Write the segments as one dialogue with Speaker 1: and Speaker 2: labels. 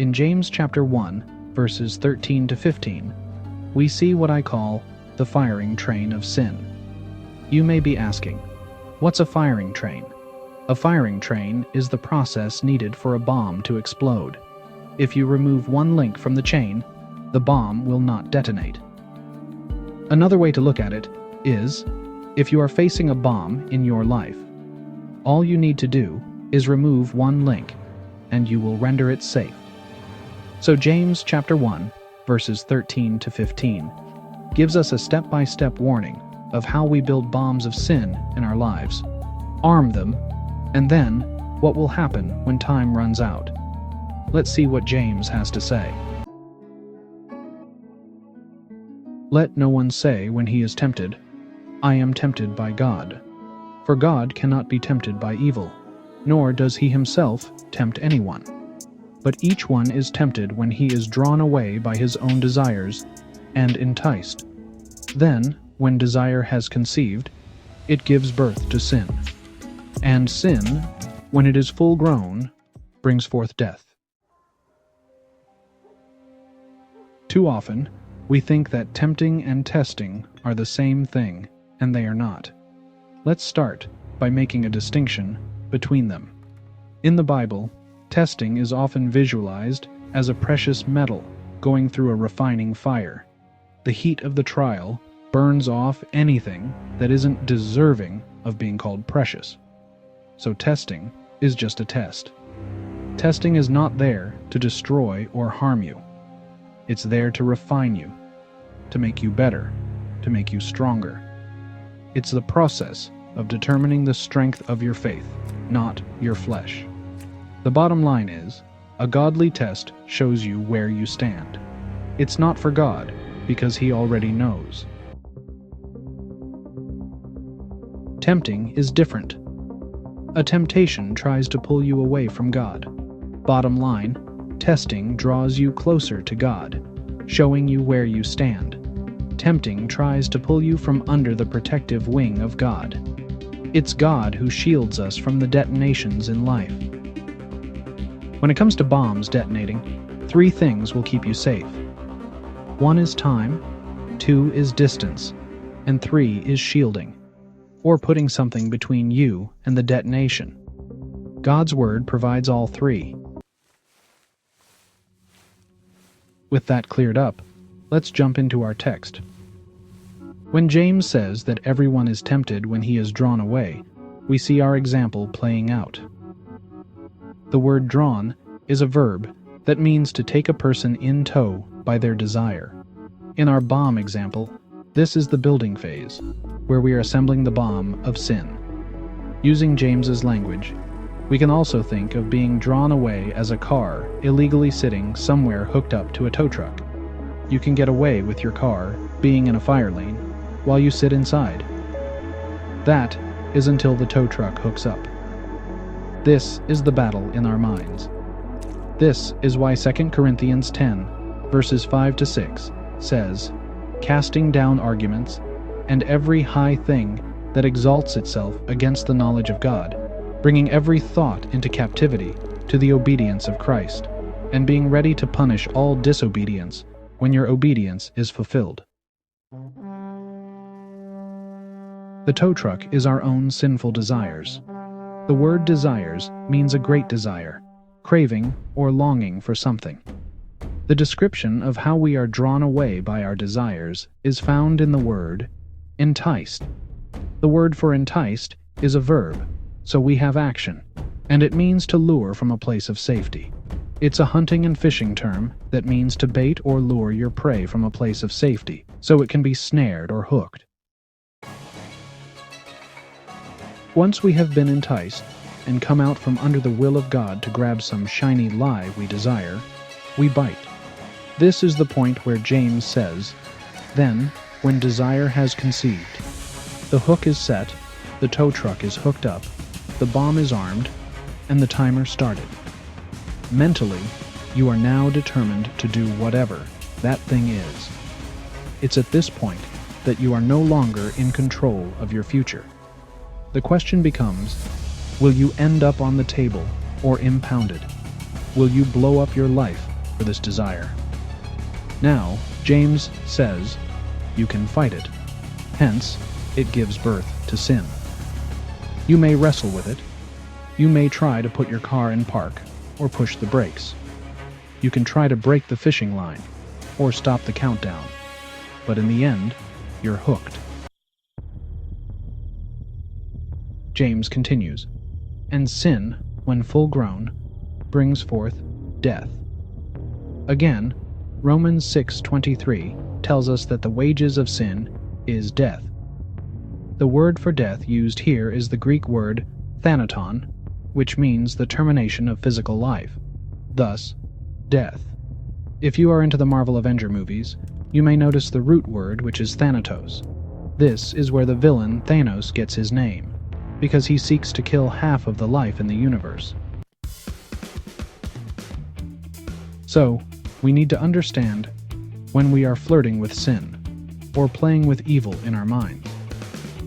Speaker 1: In James chapter 1, verses 13 to 15, we see what I call the firing train of sin. You may be asking, what's a firing train? A firing train is the process needed for a bomb to explode. If you remove one link from the chain, the bomb will not detonate. Another way to look at it is, if you are facing a bomb in your life, all you need to do is remove one link, and you will render it safe. So James chapter 1, verses 13 to 15, gives us a step-by-step warning of how we build bombs of sin in our lives, arm them, and then what will happen when time runs out. Let's see what James has to say. Let no one say when he is tempted, I am tempted by God. For God cannot be tempted by evil, nor does he himself tempt anyone. But each one is tempted when he is drawn away by his own desires and enticed. Then, when desire has conceived, it gives birth to sin. And sin, when it is full grown, brings forth death. Too often, we think that tempting and testing are the same thing, and they are not. Let's start by making a distinction between them. In the Bible, testing is often visualized as a precious metal going through a refining fire. The heat of the trial burns off anything that isn't deserving of being called precious. So testing is just a test. Testing is not there to destroy or harm you. It's there to refine you, to make you better, to make you stronger. It's the process of determining the strength of your faith, not your flesh. The bottom line is, a godly test shows you where you stand. It's not for God, because he already knows. Tempting is different. A temptation tries to pull you away from God. Bottom line, testing draws you closer to God, showing you where you stand. Tempting tries to pull you from under the protective wing of God. It's God who shields us from the detonations in life. When it comes to bombs detonating, 3 things will keep you safe. 1 is time, 2 is distance, and 3 is shielding, or putting something between you and the detonation. God's Word provides all 3. With that cleared up, let's jump into our text. When James says that everyone is tempted when he is drawn away, we see our example playing out. The word drawn is a verb that means to take a person in tow by their desire. In our bomb example, this is the building phase, where we are assembling the bomb of sin. Using James's language, we can also think of being drawn away as a car illegally sitting somewhere hooked up to a tow truck. You can get away with your car being in a fire lane while you sit inside. That is until the tow truck hooks up. This is the battle in our minds. This is why 2 Corinthians 10, verses 5 to 6 says, casting down arguments and every high thing that exalts itself against the knowledge of God, bringing every thought into captivity to the obedience of Christ, and being ready to punish all disobedience when your obedience is fulfilled. The tow truck is our own sinful desires. The word desires means a great desire, craving or longing for something. The description of how we are drawn away by our desires is found in the word enticed. The word for enticed is a verb, so we have action, and it means to lure from a place of safety. It's a hunting and fishing term that means to bait or lure your prey from a place of safety, so it can be snared or hooked. Once we have been enticed and come out from under the will of God to grab some shiny lie we desire, we bite. This is the point where James says, then, when desire has conceived, the hook is set, the tow truck is hooked up, the bomb is armed, and the timer started. Mentally, you are now determined to do whatever that thing is. It's at this point that you are no longer in control of your future. The question becomes, will you end up on the table or impounded? Will you blow up your life for this desire. Now, James says, you can fight it. Hence, it gives birth to sin. You may wrestle with it. You may try to put your car in park or push the brakes. You can try to break the fishing line or stop the countdown. But in the end, you're hooked. James continues, and sin, when full grown, brings forth death. Again, Romans 6:23 tells us that the wages of sin is death. The word for death used here is the Greek word thanaton, which means the termination of physical life, thus, death. If you are into the Marvel Avenger movies, you may notice the root word, which is thanatos. This is where the villain Thanos gets his name, because he seeks to kill half of the life in the universe. So, we need to understand when we are flirting with sin, or playing with evil in our minds.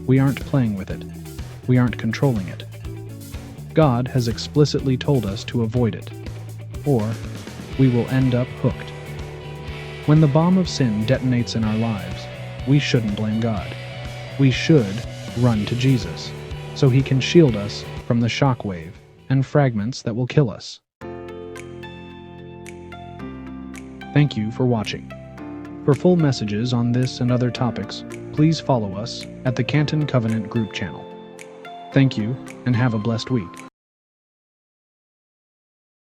Speaker 1: We aren't playing with it. We aren't controlling it. God has explicitly told us to avoid it, or we will end up hooked. When the bomb of sin detonates in our lives, we shouldn't blame God. We should run to Jesus, so he can shield us from the shockwave and fragments that will kill us. Thank you for watching. For full messages on this and other topics, please follow us at the Canton Covenant group channel. Thank you, and have a blessed week.